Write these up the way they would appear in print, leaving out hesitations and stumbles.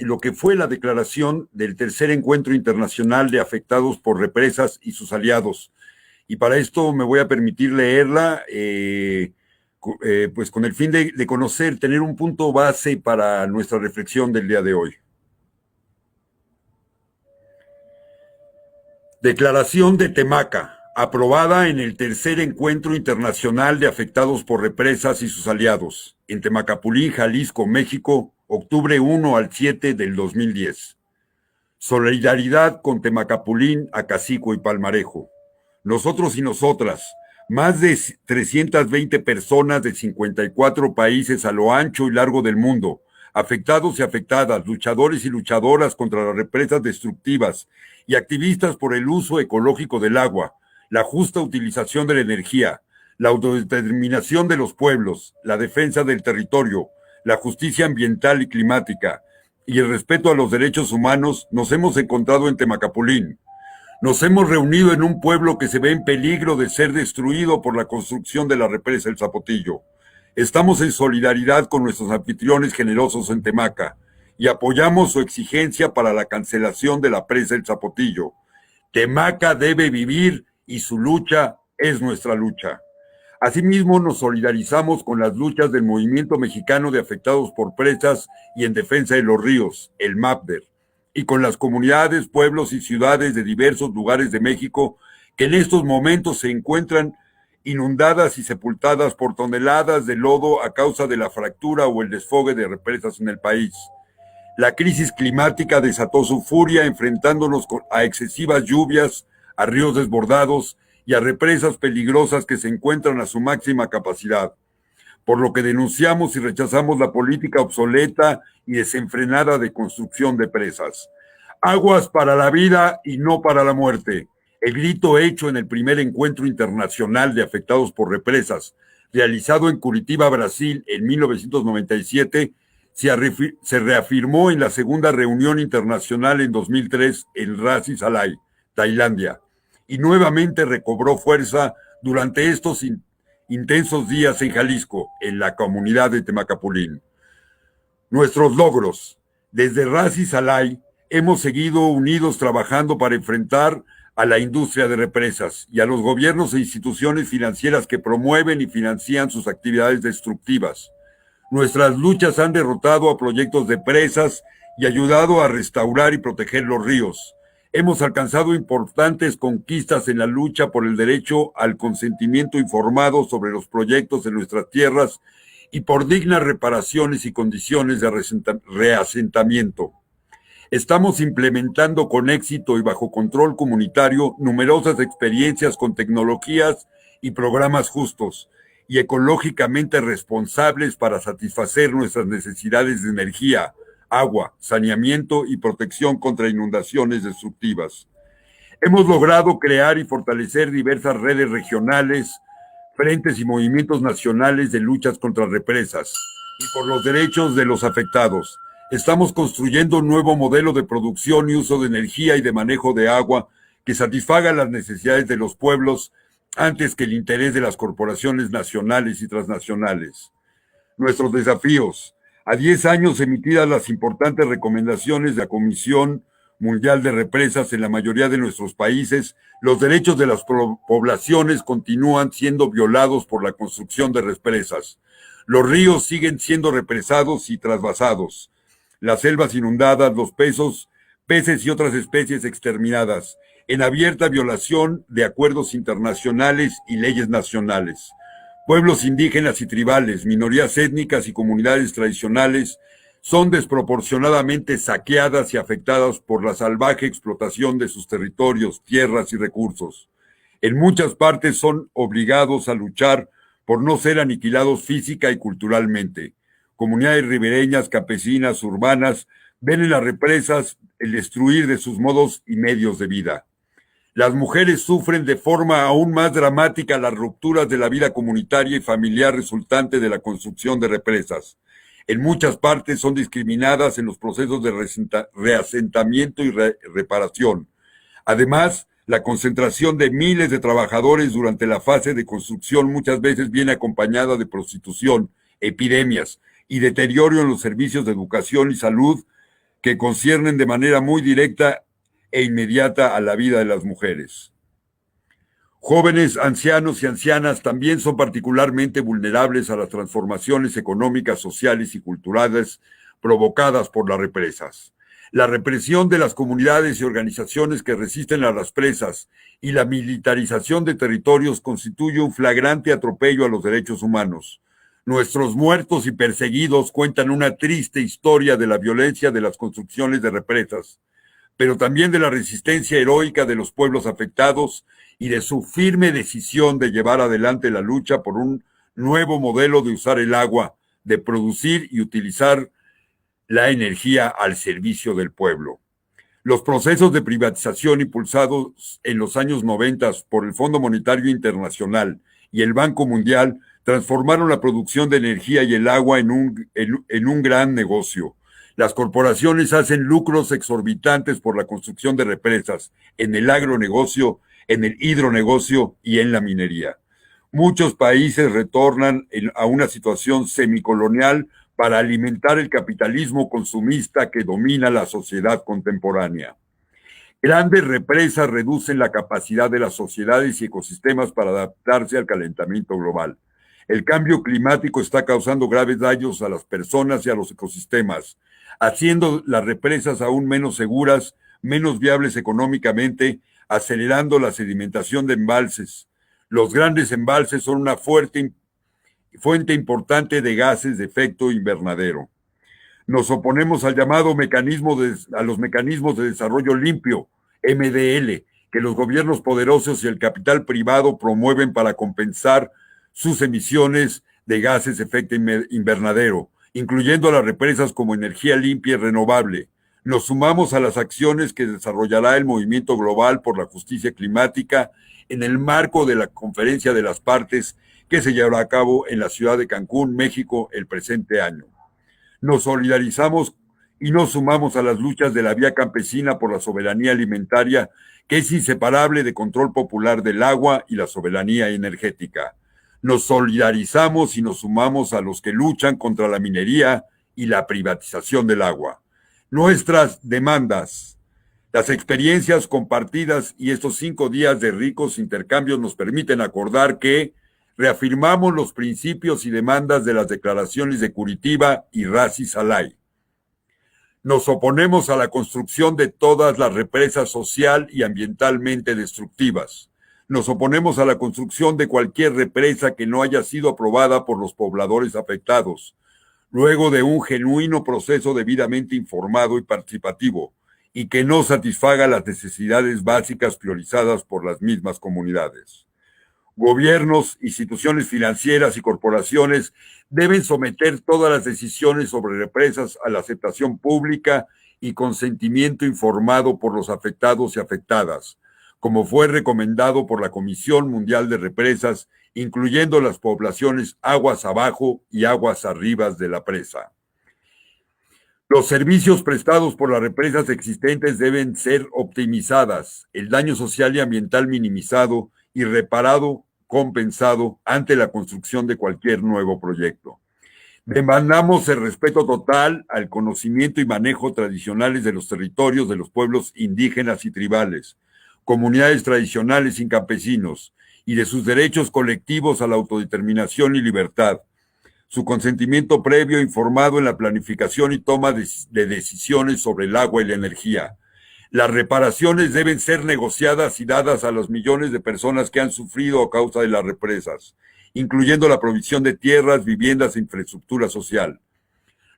lo que fue la declaración del tercer encuentro internacional de afectados por represas y sus aliados. Y para esto me voy a permitir leerla, pues con el fin de conocer, tener un punto base para nuestra reflexión del día de hoy. Declaración de Temaca, aprobada en el tercer encuentro internacional de afectados por represas y sus aliados, en Temacapulín, Jalisco, México, octubre 1 al 7 del 2010. Solidaridad con Temacapulín, Acacico y Palmarejo. Nosotros y nosotras, más de 320 personas de 54 países a lo ancho y largo del mundo, afectados y afectadas, luchadores y luchadoras contra las represas destructivas y activistas por el uso ecológico del agua, la justa utilización de la energía, la autodeterminación de los pueblos, la defensa del territorio, la justicia ambiental y climática y el respeto a los derechos humanos, nos hemos encontrado en Temacapulín. Nos hemos reunido en un pueblo que se ve en peligro de ser destruido por la construcción de la represa El Zapotillo. Estamos en solidaridad con nuestros anfitriones generosos en Temaca y apoyamos su exigencia para la cancelación de la presa El Zapotillo. Temaca debe vivir y su lucha es nuestra lucha. Asimismo, nos solidarizamos con las luchas del Movimiento Mexicano de Afectados por Presas y en Defensa de los Ríos, el MAPDER, y con las comunidades, pueblos y ciudades de diversos lugares de México que en estos momentos se encuentran inundadas y sepultadas por toneladas de lodo a causa de la fractura o el desfogue de represas en el país. La crisis climática desató su furia enfrentándonos a excesivas lluvias, a ríos desbordados y a represas peligrosas que se encuentran a su máxima capacidad, por lo que denunciamos y rechazamos la política obsoleta y desenfrenada de construcción de presas. Aguas para la vida y no para la muerte. El grito hecho en el primer encuentro internacional de afectados por represas, realizado en Curitiba, Brasil, en 1997, se reafirmó en la segunda reunión internacional en 2003 en Ras Salai, Tailandia, y nuevamente recobró fuerza durante estos intensos días en Jalisco, en la comunidad de Temacapulín. Nuestros logros. Desde Ras Salai hemos seguido unidos trabajando para enfrentar a la industria de represas y a los gobiernos e instituciones financieras que promueven y financian sus actividades destructivas. Nuestras luchas han derrotado a proyectos de presas y ayudado a restaurar y proteger los ríos. Hemos alcanzado importantes conquistas en la lucha por el derecho al consentimiento informado sobre los proyectos en nuestras tierras y por dignas reparaciones y condiciones de reasentamiento. Estamos implementando con éxito y bajo control comunitario numerosas experiencias con tecnologías y programas justos y ecológicamente responsables para satisfacer nuestras necesidades de energía, agua, saneamiento y protección contra inundaciones destructivas. Hemos logrado crear y fortalecer diversas redes regionales, frentes y movimientos nacionales de luchas contra represas y por los derechos de los afectados. Estamos construyendo un nuevo modelo de producción y uso de energía y de manejo de agua que satisfaga las necesidades de los pueblos antes que el interés de las corporaciones nacionales y transnacionales. Nuestros desafíos. A 10 años emitidas las importantes recomendaciones de la Comisión Mundial de Represas en la mayoría de nuestros países, los derechos de las poblaciones continúan siendo violados por la construcción de represas. Los ríos siguen siendo represados y trasvasados. Las selvas inundadas, los peces y otras especies exterminadas, en abierta violación de acuerdos internacionales y leyes nacionales. Pueblos indígenas y tribales, minorías étnicas y comunidades tradicionales son desproporcionadamente saqueadas y afectadas por la salvaje explotación de sus territorios, tierras y recursos. En muchas partes son obligados a luchar por no ser aniquilados física y culturalmente. Comunidades ribereñas, campesinas, urbanas, ven en las represas el destruir de sus modos y medios de vida. Las mujeres sufren de forma aún más dramática las rupturas de la vida comunitaria y familiar resultante de la construcción de represas. En muchas partes son discriminadas en los procesos de reasentamiento y reparación. Además, la concentración de miles de trabajadores durante la fase de construcción muchas veces viene acompañada de prostitución, epidemias y deterioro en los servicios de educación y salud que conciernen de manera muy directa e inmediata a la vida de las mujeres. Jóvenes, ancianos y ancianas también son particularmente vulnerables a las transformaciones económicas, sociales y culturales provocadas por las represas. La represión de las comunidades y organizaciones que resisten a las presas y la militarización de territorios constituye un flagrante atropello a los derechos humanos. Nuestros muertos y perseguidos cuentan una triste historia de la violencia de las construcciones de represas, pero también de la resistencia heroica de los pueblos afectados y de su firme decisión de llevar adelante la lucha por un nuevo modelo de usar el agua, de producir y utilizar la energía al servicio del pueblo. Los procesos de privatización impulsados en los años 90 por el Fondo Monetario Internacional y el Banco Mundial transformaron la producción de energía y el agua en un gran negocio. Las corporaciones hacen lucros exorbitantes por la construcción de represas en el agronegocio, en el hidronegocio y en la minería. Muchos países retornan a una situación semicolonial para alimentar el capitalismo consumista que domina la sociedad contemporánea. Grandes represas reducen la capacidad de las sociedades y ecosistemas para adaptarse al calentamiento global. El cambio climático está causando graves daños a las personas y a los ecosistemas, haciendo las represas aún menos seguras, menos viables económicamente, acelerando la sedimentación de embalses. Los grandes embalses son una fuente importante de gases de efecto invernadero. Nos oponemos al llamado a los mecanismos de desarrollo limpio, MDL, que los gobiernos poderosos y el capital privado promueven para compensar sus emisiones de gases de efecto invernadero, incluyendo a las represas como energía limpia y renovable. Nos sumamos a las acciones que desarrollará el Movimiento Global por la Justicia Climática en el marco de la Conferencia de las Partes que se llevará a cabo en la ciudad de Cancún, México, el presente año. Nos solidarizamos y nos sumamos a las luchas de la vía campesina por la soberanía alimentaria, que es inseparable de control popular del agua y la soberanía energética. Nos solidarizamos y nos sumamos a los que luchan contra la minería y la privatización del agua. Nuestras demandas, las experiencias compartidas y estos 5 días de ricos intercambios nos permiten acordar que reafirmamos los principios y demandas de las declaraciones de Curitiba y Ras Salay. Nos oponemos a la construcción de todas las represas social y ambientalmente destructivas. Nos oponemos a la construcción de cualquier represa que no haya sido aprobada por los pobladores afectados, luego de un genuino proceso debidamente informado y participativo, y que no satisfaga las necesidades básicas priorizadas por las mismas comunidades. Gobiernos, instituciones financieras y corporaciones deben someter todas las decisiones sobre represas a la aceptación pública y consentimiento informado por los afectados y afectadas, como fue recomendado por la Comisión Mundial de Represas, incluyendo las poblaciones aguas abajo y aguas arriba de la presa. Los servicios prestados por las represas existentes deben ser optimizadas, el daño social y ambiental minimizado y reparado, compensado ante la construcción de cualquier nuevo proyecto. Demandamos el respeto total al conocimiento y manejo tradicionales de los territorios de los pueblos indígenas y tribales, comunidades tradicionales y campesinos, y de sus derechos colectivos a la autodeterminación y libertad, su consentimiento previo informado en la planificación y toma de decisiones sobre el agua y la energía. Las reparaciones deben ser negociadas y dadas a los millones de personas que han sufrido a causa de las represas, incluyendo la provisión de tierras, viviendas e infraestructura social.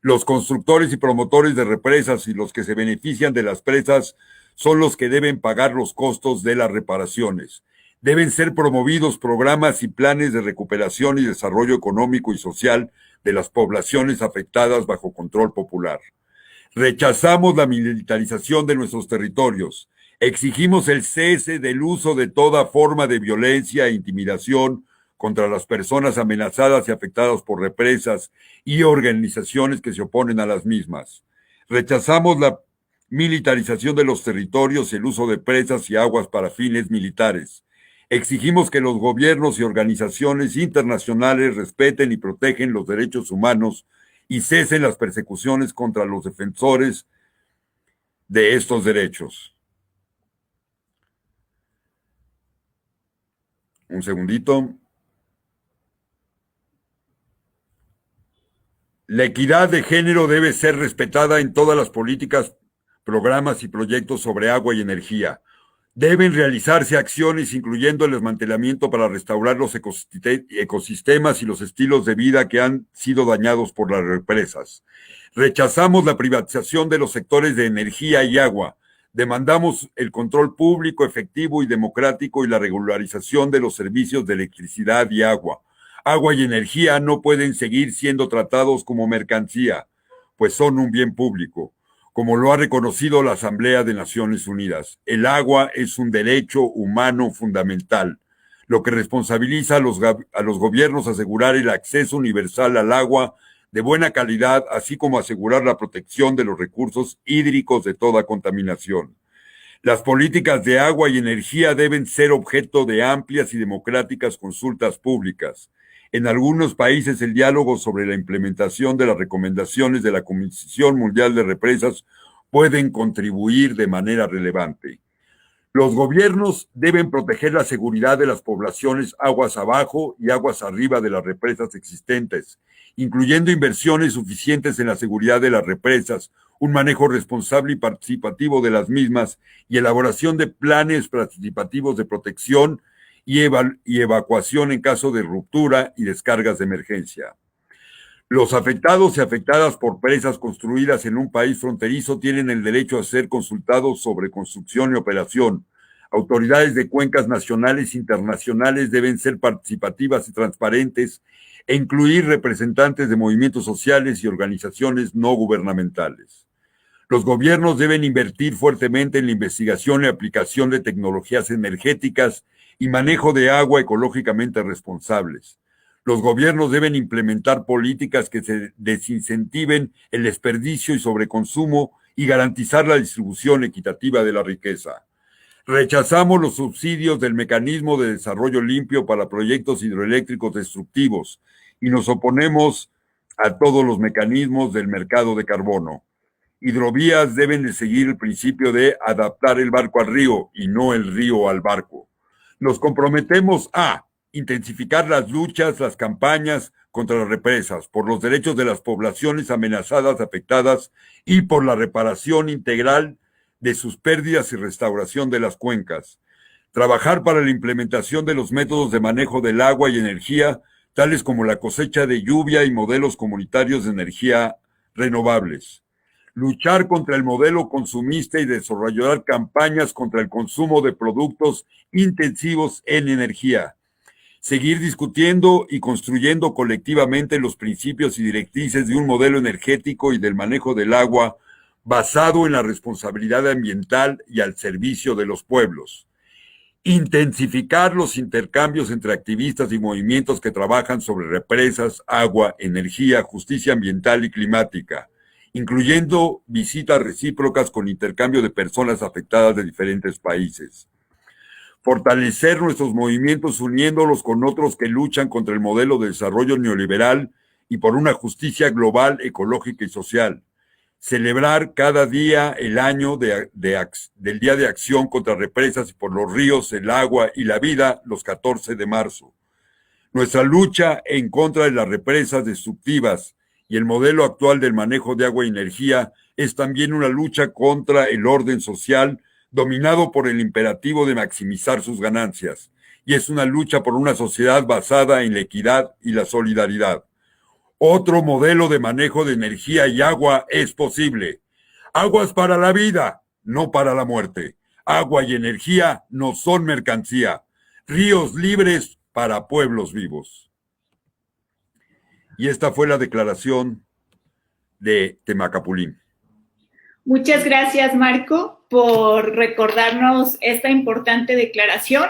Los constructores y promotores de represas y los que se benefician de las presas son los que deben pagar los costos de las reparaciones. Deben ser promovidos programas y planes de recuperación y desarrollo económico y social de las poblaciones afectadas bajo control popular. Rechazamos la militarización de nuestros territorios. Exigimos el cese del uso de toda forma de violencia e intimidación contra las personas amenazadas y afectadas por represas y organizaciones que se oponen a las mismas. Rechazamos la militarización de los territorios y el uso de presas y aguas para fines militares. Exigimos que los gobiernos y organizaciones internacionales respeten y protejan los derechos humanos y cesen las persecuciones contra los defensores de estos derechos. Un segundito. La equidad de género debe ser respetada en todas las políticas, programas y proyectos sobre agua y energía. Deben realizarse acciones incluyendo el desmantelamiento para restaurar los ecosistemas y los estilos de vida que han sido dañados por las represas. Rechazamos la privatización de los sectores de energía y agua. Demandamos el control público, efectivo y democrático y la regularización de los servicios de electricidad y agua. Agua y energía no pueden seguir siendo tratados como mercancía, pues son un bien público. Como lo ha reconocido la Asamblea de Naciones Unidas, el agua es un derecho humano fundamental, lo que responsabiliza a los gobiernos asegurar el acceso universal al agua de buena calidad, así como asegurar la protección de los recursos hídricos de toda contaminación. Las políticas de agua y energía deben ser objeto de amplias y democráticas consultas públicas. En algunos países el diálogo sobre la implementación de las recomendaciones de la Comisión Mundial de Represas pueden contribuir de manera relevante. Los gobiernos deben proteger la seguridad de las poblaciones aguas abajo y aguas arriba de las represas existentes, incluyendo inversiones suficientes en la seguridad de las represas, un manejo responsable y participativo de las mismas y elaboración de planes participativos de protección y evacuación en caso de ruptura y descargas de emergencia. Los afectados y afectadas por presas construidas en un país fronterizo tienen el derecho a ser consultados sobre construcción y operación. Autoridades de cuencas nacionales e internacionales deben ser participativas y transparentes e incluir representantes de movimientos sociales y organizaciones no gubernamentales. Los gobiernos deben invertir fuertemente en la investigación y aplicación de tecnologías energéticas y manejo de agua ecológicamente responsables. Los gobiernos deben implementar políticas que se desincentiven el desperdicio y sobreconsumo y garantizar la distribución equitativa de la riqueza. Rechazamos los subsidios del Mecanismo de Desarrollo Limpio para proyectos hidroeléctricos destructivos y nos oponemos a todos los mecanismos del mercado de carbono. Hidrovías deben de seguir el principio de adaptar el barco al río y no el río al barco. Nos comprometemos a intensificar las luchas, las campañas contra las represas, por los derechos de las poblaciones amenazadas, afectadas y por la reparación integral de sus pérdidas y restauración de las cuencas. Trabajar para la implementación de los métodos de manejo del agua y energía, tales como la cosecha de lluvia y modelos comunitarios de energía renovables. Luchar contra el modelo consumista y desarrollar campañas contra el consumo de productos intensivos en energía. Seguir discutiendo y construyendo colectivamente los principios y directrices de un modelo energético y del manejo del agua basado en la responsabilidad ambiental y al servicio de los pueblos. Intensificar los intercambios entre activistas y movimientos que trabajan sobre represas, agua, energía, justicia ambiental y climática, incluyendo visitas recíprocas con intercambio de personas afectadas de diferentes países. Fortalecer nuestros movimientos uniéndolos con otros que luchan contra el modelo de desarrollo neoliberal y por una justicia global, ecológica y social. Celebrar cada día el año del Día de Acción contra Represas y por los ríos, el agua y la vida, los 14 de marzo. Nuestra lucha en contra de las represas destructivas y el modelo actual del manejo de agua y energía es también una lucha contra el orden social dominado por el imperativo de maximizar sus ganancias, y es una lucha por una sociedad basada en la equidad y la solidaridad. Otro modelo de manejo de energía y agua es posible. Aguas para la vida, no para la muerte. Agua y energía no son mercancía. Ríos libres para pueblos vivos. Y esta fue la declaración de Temacapulín. Muchas gracias, Marco, por recordarnos esta importante declaración.